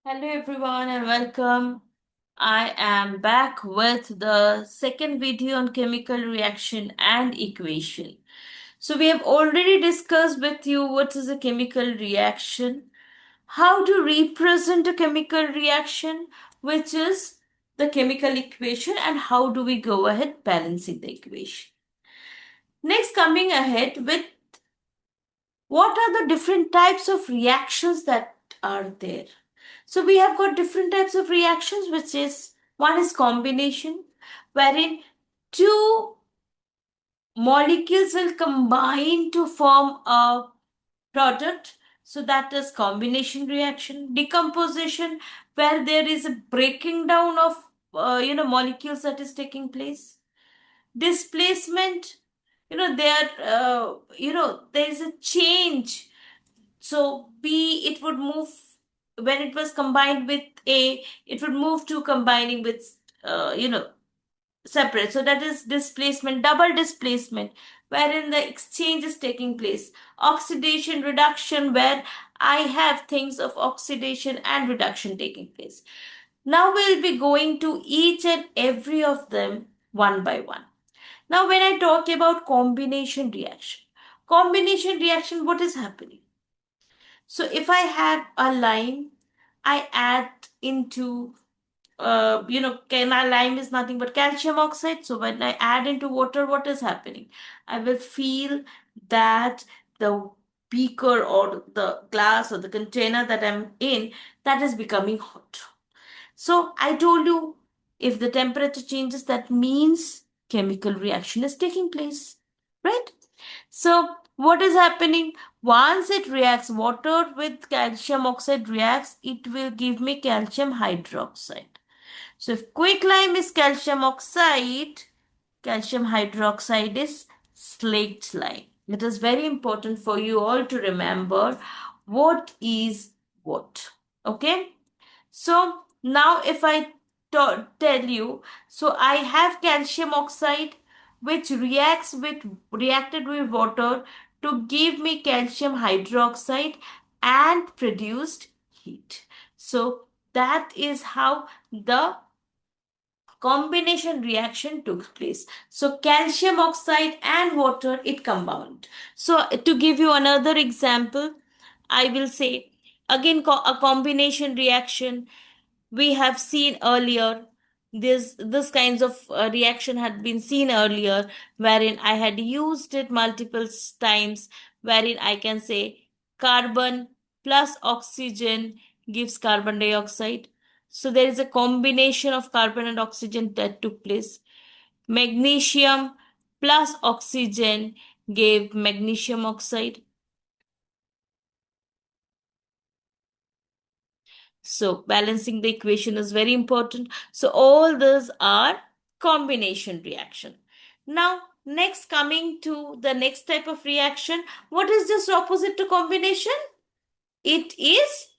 Hello, everyone, and welcome. I am back with the second video on chemical reaction and equation. So, we have already discussed with you what is a chemical reaction, how to represent a chemical reaction, which is the chemical equation, and how do we go ahead balancing the equation. Next, coming ahead with what are the different types of reactions that are there. So we have got different types of reactions, which is one is combination, wherein two molecules will combine to form a product. So that is combination reaction. Decomposition, where there is a breaking down of molecules that is taking place. Displacement, there is a change. So B, it would move when it was combined with A, it would move to combining with separate. So that is displacement, double displacement, wherein the exchange is taking place. Oxidation, reduction, where I have things of oxidation and reduction taking place. Now we'll be going to each and every of them one by one. Now, when I talk about combination reaction, what is happening? So if I have a lime, I add into lime is nothing but calcium oxide. So when I add into water, what is happening? I will feel that the beaker or the glass or the container that I'm in, that is becoming hot. So I told you, if the temperature changes, that means chemical reaction is taking place, right? So what is happening? Once it reacts, water with calcium oxide reacts, it will give me calcium hydroxide. So if quicklime is calcium hydroxide is slaked lime. It is very important for you all to remember what is what. Okay? So now if I tell you, so I have calcium oxide which reacted with water to give me calcium hydroxide and produced heat. So that is how the combination reaction took place. So calcium oxide and water, it combined. So to give you another example, I will say again a combination reaction we have seen earlier. This kinds of reaction had been seen earlier, wherein I had used it multiple times, wherein I can say carbon plus oxygen gives carbon dioxide. So there is a combination of carbon and oxygen that took place. Magnesium plus oxygen gave magnesium oxide. So balancing the equation is very important. So all these are combination reaction. Now, next coming to the next type of reaction, what is just opposite to combination? It is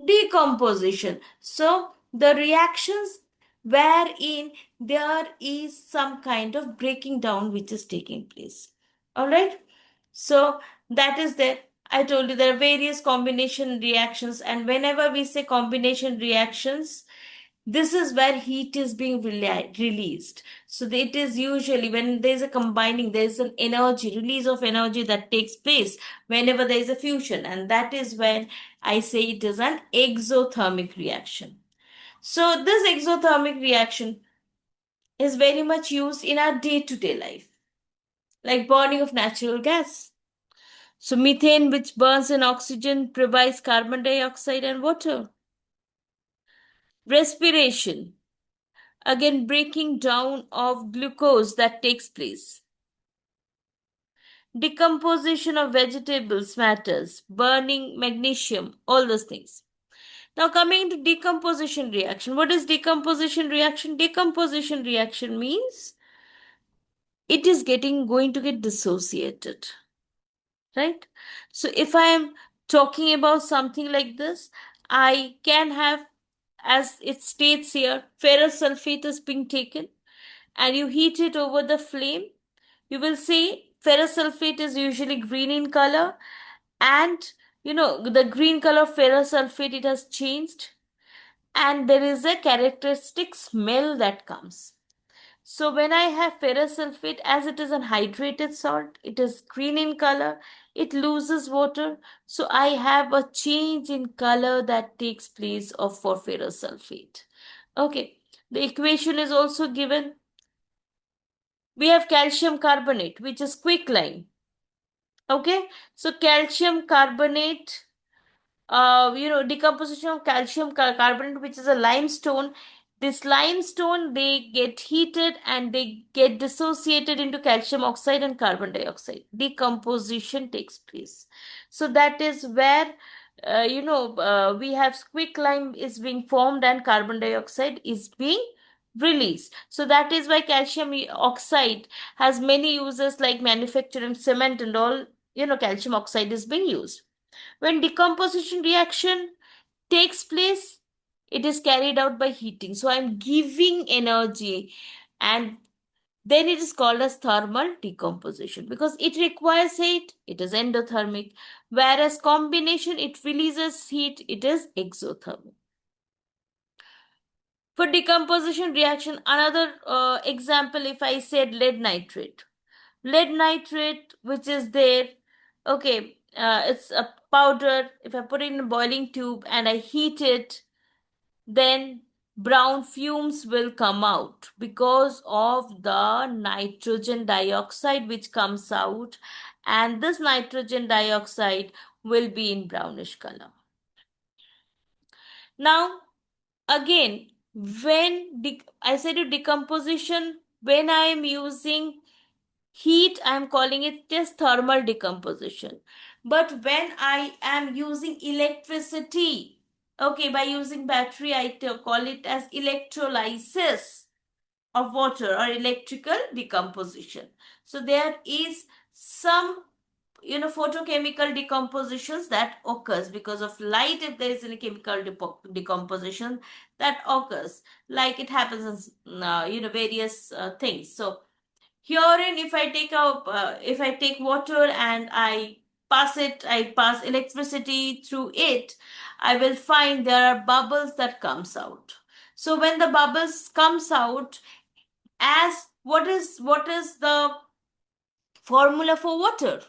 decomposition. So the reactions wherein there is some kind of breaking down which is taking place. All right. So that is there. I told you there are various combination reactions, and whenever we say combination reactions, this is where heat is being released. So it is usually when there's a combining, there's an energy, release of energy that takes place whenever there is a fusion, and that is when I say it is an exothermic reaction. So this exothermic reaction is very much used in our day-to-day life, like burning of natural gas. So methane, which burns in oxygen, provides carbon dioxide and water. Respiration, again breaking down of glucose that takes place. Decomposition of vegetables matters, burning magnesium, all those things. Now coming to decomposition reaction. What is decomposition reaction? Decomposition reaction means it is going to get dissociated, right? So if I am talking about something like this, I can have, as it states here, ferrous sulfate is being taken and you heat it over the flame. You will see ferrous sulfate is usually green in color, and the green color of ferrous sulfate, it has changed. and there is a characteristic smell that comes. So when I have ferrous sulfate, as it is an hydrated salt, it is green in color, it loses water. So I have a change in color that takes place of for ferrous sulfate. Okay. The equation is also given. We have calcium carbonate, which is quicklime. Okay. So calcium carbonate, decomposition of calcium carbonate, which is a limestone. This limestone, they get heated and they get dissociated into calcium oxide and carbon dioxide. Decomposition takes place. So that is where, we have quicklime is being formed and carbon dioxide is being released. So that is why calcium oxide has many uses like manufacturing cement and all, calcium oxide is being used. When decomposition reaction takes place, it is carried out by heating. So I'm giving energy, and then it is called as thermal decomposition because it requires heat, it is endothermic. Whereas combination, it releases heat, it is exothermic. For decomposition reaction, another example, if I said lead nitrate, which is there, okay, it's a powder. If I put it in a boiling tube and I heat it, then brown fumes will come out because of the nitrogen dioxide which comes out, and this nitrogen dioxide will be in brownish color. Now again, when I said to decomposition, when I am using heat, I am calling it as thermal decomposition. But when I am using electricity, okay, by using battery, I call it as electrolysis of water or electrical decomposition. So there is some, photochemical decompositions that occurs because of light. If there is any chemical decomposition that occurs, like it happens in various things. So herein, if I take water and I pass electricity through it, I will find there are bubbles that comes out. So when the bubbles comes out, as what is the formula for water?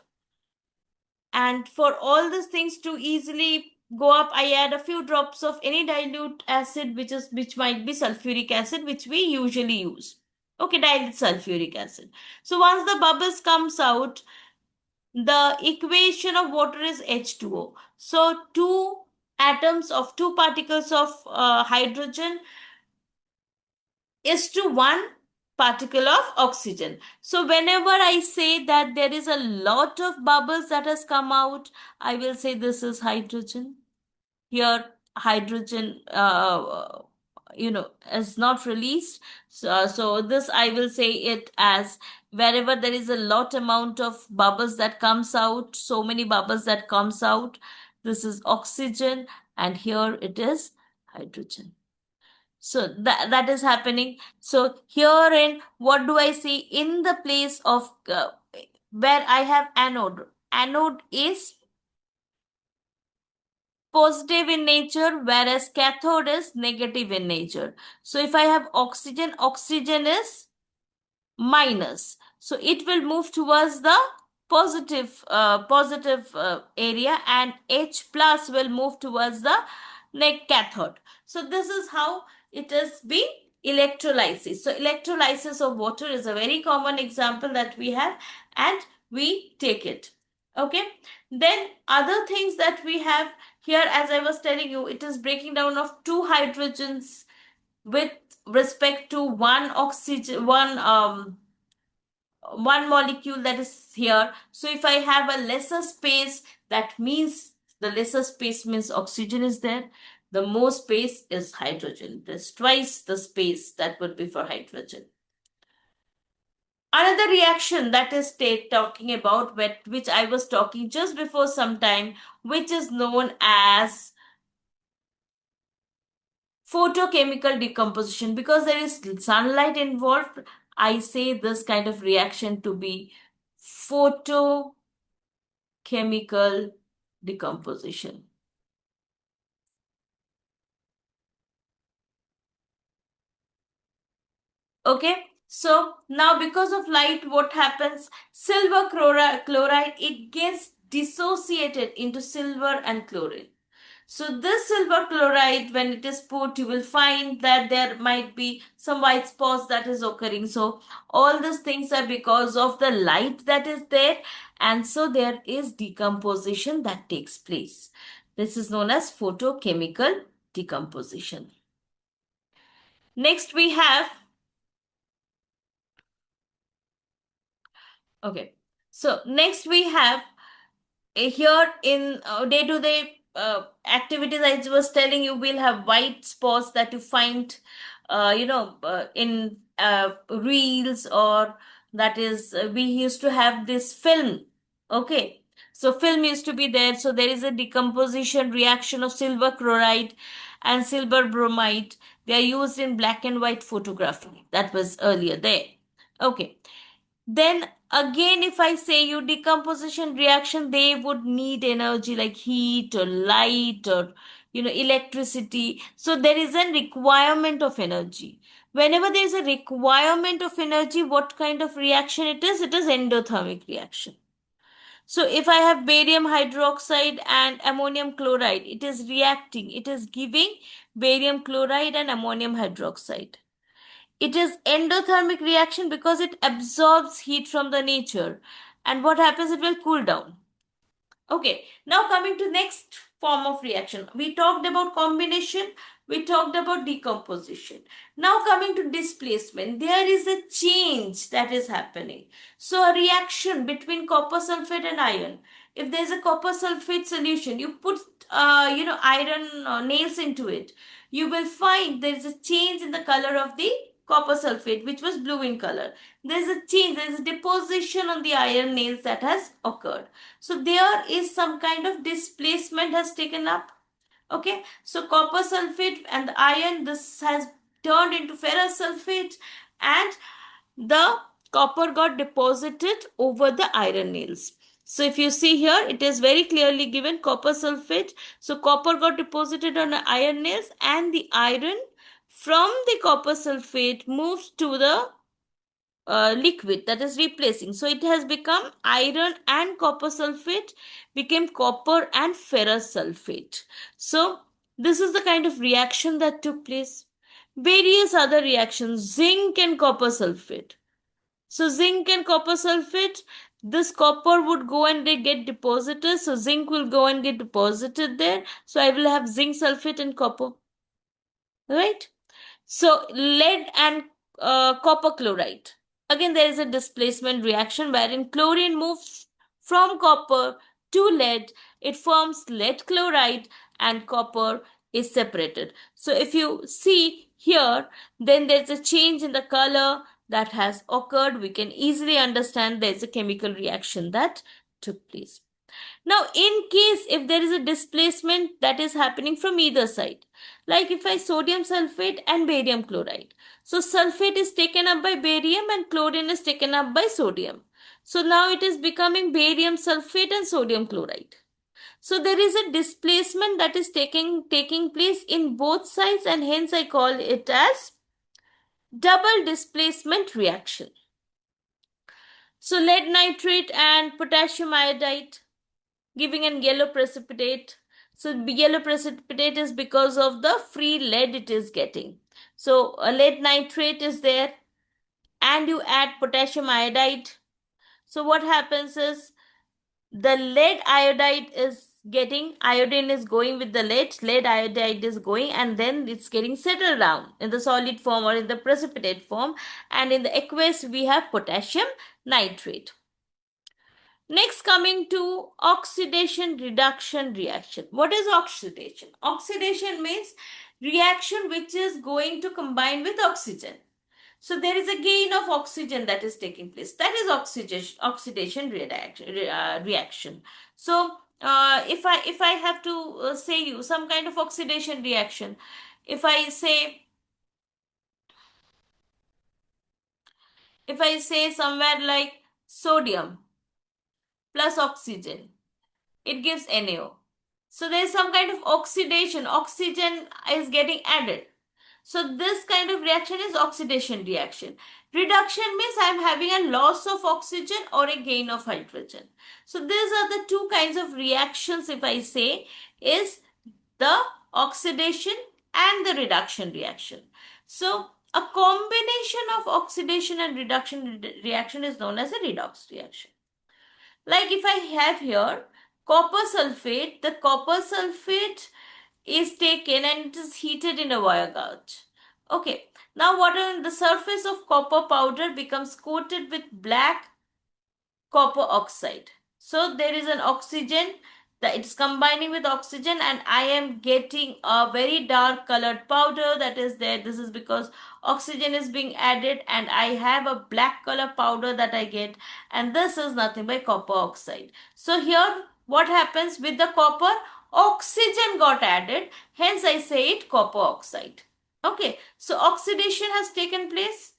And for all these things to easily go up, I add a few drops of any dilute acid, which might be sulfuric acid, which we usually use. Okay, dilute sulfuric acid. So once the bubbles comes out, the equation of water is H2O. So two particles of hydrogen is to one particle of oxygen. So whenever I say that there is a lot of bubbles that has come out, I will say this is hydrogen. Here, hydrogen, is not released. So this I will say it as wherever there is a lot amount of bubbles that comes out, so many bubbles that comes out, this is oxygen, and here it is hydrogen. So that is happening. So herein, what do I see in the place of where I have anode? Anode is positive in nature, whereas cathode is negative in nature. So if I have oxygen, oxygen is minus. So it will move towards the positive area, and H plus will move towards the cathode. So this is how it is being electrolysis. So electrolysis of water is a very common example that we have, and we take it. Okay. Then other things that we have here, as I was telling you, it is breaking down of two hydrogens with respect to one oxygen, one molecule that is here. So if I have a lesser space, that means the lesser space means oxygen is there. The more space is hydrogen. There's twice the space that would be for hydrogen. Another reaction that is talking about, which I was talking just before some time, which is known as photochemical decomposition. Because there is sunlight involved, I say this kind of reaction to be photochemical decomposition. Okay, so now because of light, what happens? Silver chloride, it gets dissociated into silver and chlorine. So this silver chloride, when it is put, you will find that there might be some white spots that is occurring. So all these things are because of the light that is there, and so there is decomposition that takes place. This is known as photochemical decomposition. Next we have, okay, so next we have here in day to day activities, I was telling you, we'll have white spots that you find in reels, or that is we used to have this film. Okay, so film used to be there, so there is a decomposition reaction of silver chloride and silver bromide. They are used in black and white photography, that was earlier there. Okay, then again, if I say you decomposition reaction, they would need energy like heat or light or electricity. So there is a requirement of energy. Whenever there is a requirement of energy, what kind of reaction it is? It is endothermic reaction. So if I have barium hydroxide and ammonium chloride, it is reacting. It is giving barium chloride and ammonium hydroxide. It is endothermic reaction because it absorbs heat from the nature. And what happens? It will cool down. Okay, now coming to next form of reaction. We talked about combination, we talked about decomposition. Now coming to displacement, there is a change that is happening. So a reaction between copper sulfate and iron. If there is a copper sulfate solution, you put iron nails into it, you will find there is a change in the color of the copper sulfate, which was blue in color. There is a change, there is a deposition on the iron nails that has occurred. So there is some kind of displacement has taken up. Okay, so copper sulfate and the iron, this has turned into ferrous sulfate, and the copper got deposited over the iron nails. So if you see here, it is very clearly given copper sulfate. So copper got deposited on the iron nails, and the iron from the copper sulfate moves to the liquid that is replacing. So it has become iron and copper sulfate became copper and ferrous sulfate. So this is the kind of reaction that took place. Various other reactions, zinc and copper sulfate. So zinc and copper sulfate, this copper would go and they get deposited. So zinc will go and get deposited there. So I will have zinc sulfate and copper. Right? So lead and copper chloride. Again, there is a displacement reaction wherein chlorine moves from copper to lead. It forms lead chloride and copper is separated. So if you see here, then there's a change in the color that has occurred. We can easily understand there's a chemical reaction that took place. Now, in case if there is a displacement that is happening from either side, like if I sodium sulfate and barium chloride. So sulfate is taken up by barium and chlorine is taken up by sodium. So now it is becoming barium sulfate and sodium chloride. So there is a displacement that is taking place in both sides, and hence I call it as double displacement reaction. So lead nitrate and potassium iodide giving an yellow precipitate. So yellow precipitate is because of the free lead it is getting. So a lead nitrate is there, and you add potassium iodide. So what happens is the lead iodide is getting, iodine is going with the lead iodide is going, and then it's getting settled down in the solid form or in the precipitate form, and in the aqueous we have potassium nitrate. Next, coming to oxidation reduction reaction. What is oxidation? Oxidation means reaction which is going to combine with oxygen. So there is a gain of oxygen that is taking place. That is oxidation reaction. So if I have to say you some kind of oxidation reaction, if I say somewhere like sodium plus oxygen, it gives NaO. So there is some kind of oxidation. Oxygen is getting added. So this kind of reaction is oxidation reaction. Reduction means I am having a loss of oxygen or a gain of hydrogen. So these are the two kinds of reactions, if I say, is the oxidation and the reduction reaction. So a combination of oxidation and reduction reaction is known as a redox reaction. Like if I have here copper sulfate, the copper sulfate is taken and it is heated in a wire gouge. Okay, now what on the surface of copper powder becomes coated with black copper oxide. So there is an oxygen that it's combining with oxygen, and I am getting a very dark colored powder that is there. This is because oxygen is being added, and I have a black color powder that I get, and this is nothing but copper oxide. So here what happens with the copper? Oxygen got added, hence I say it copper oxide. Okay, so oxidation has taken place,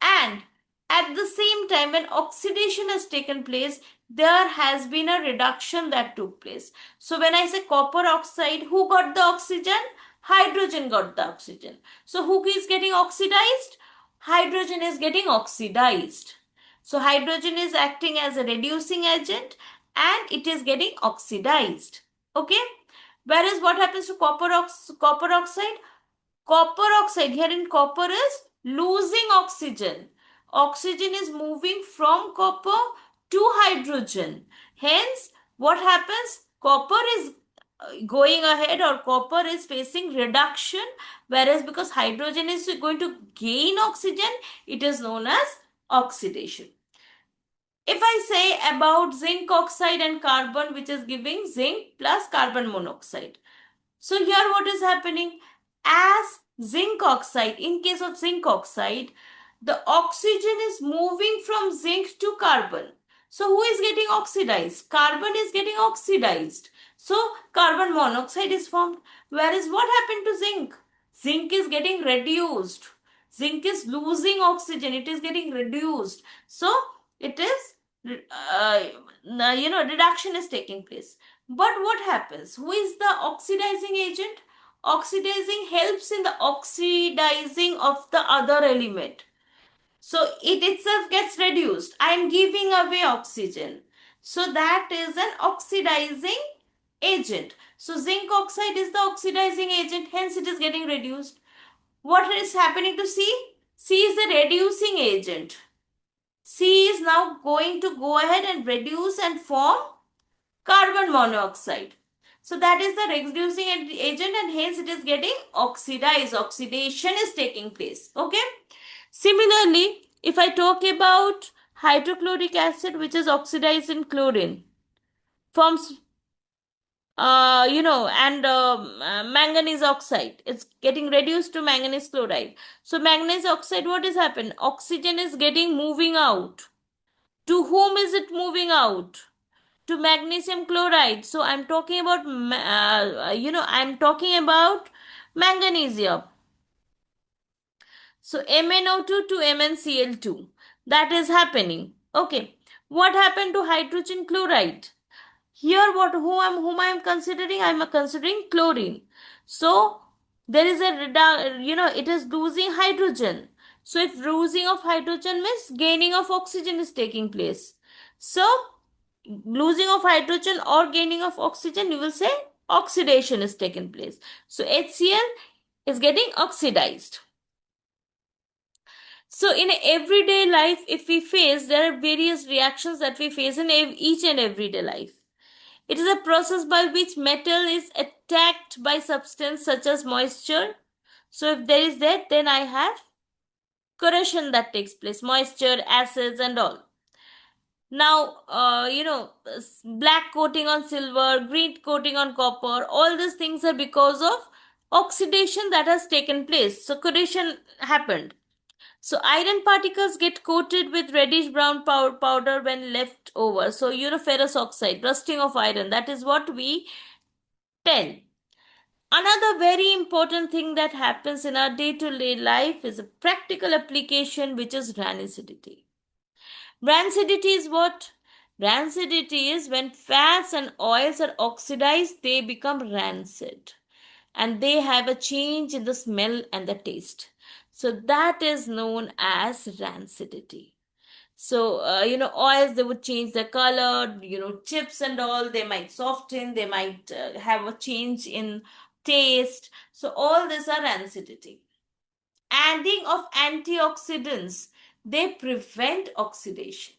and at the same time, when oxidation has taken place, there has been a reduction that took place. So when I say copper oxide, who got the oxygen? Hydrogen got the oxygen. So who is getting oxidized? Hydrogen is getting oxidized. So hydrogen is acting as a reducing agent and it is getting oxidized. Okay. Whereas what happens to copper oxide? Copper oxide, here in copper, is losing oxygen. Oxygen is moving from copper to hydrogen. Hence, what happens? Copper is going ahead, or copper is facing reduction, whereas because hydrogen is going to gain oxygen, it is known as oxidation. If I say about zinc oxide and carbon, which is giving zinc plus carbon monoxide. So here what is happening? As zinc oxide, in case of zinc oxide, the oxygen is moving from zinc to carbon. So who is getting oxidized? Carbon is getting oxidized. So carbon monoxide is formed. Whereas what happened to zinc? Zinc is getting reduced. Zinc is losing oxygen. It is getting reduced. So it is, reduction is taking place. But what happens? Who is the oxidizing agent? Oxidizing helps in the oxidizing of the other element. So it itself gets reduced. I am giving away oxygen. So that is an oxidizing agent. So zinc oxide is the oxidizing agent, hence it is getting reduced. What is happening to C? C is a reducing agent. C is now going to go ahead and reduce and form carbon monoxide. So that is the reducing agent, and hence it is getting oxidized. Oxidation is taking place. Okay. Similarly, if I talk about hydrochloric acid, which is oxidized in chlorine, forms manganese oxide. It's getting reduced to manganese chloride. So manganese oxide, what is happening? Oxygen is getting moving out. To whom is it moving out? To magnesium chloride. So I'm talking about magnesium. So MnO2 to MnCl2, that is happening. Okay, what happened to hydrogen chloride? Here whom I am considering? I am considering chlorine. So there is it is losing hydrogen. So if losing of hydrogen means gaining of oxygen is taking place. So losing of hydrogen or gaining of oxygen, you will say oxidation is taking place. So HCl is getting oxidized. So in everyday life, if we face, there are various reactions that we face in each and everyday life. It is a process by which metal is attacked by substance such as moisture. So if there is that, then I have corrosion that takes place, moisture, acids and all. Now, black coating on silver, green coating on copper, all these things are because of oxidation that has taken place. So corrosion happened. So iron particles get coated with reddish brown powder when left over. So, ferrous oxide, rusting of iron, that is what we tell. Another very important thing that happens in our day-to-day life is a practical application, which is rancidity. Rancidity is what? Rancidity is when fats and oils are oxidized, they become rancid. and they have a change in the smell and the taste. So that is known as rancidity. So, oils, they would change their color, chips and all, they might soften, they might have a change in taste. So, all these are rancidity. Adding of antioxidants, they prevent oxidation.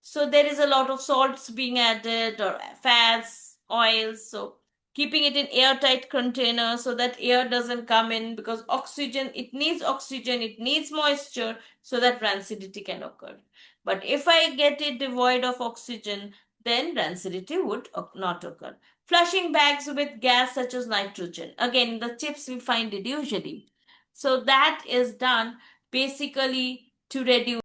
So there is a lot of salts being added or fats, oils. So keeping it in airtight container so that air doesn't come in, because oxygen, it needs moisture so that rancidity can occur. But if I get it devoid of oxygen, then rancidity would not occur. Flushing bags with gas such as nitrogen. Again, the chips we find it usually. So that is done basically to reduce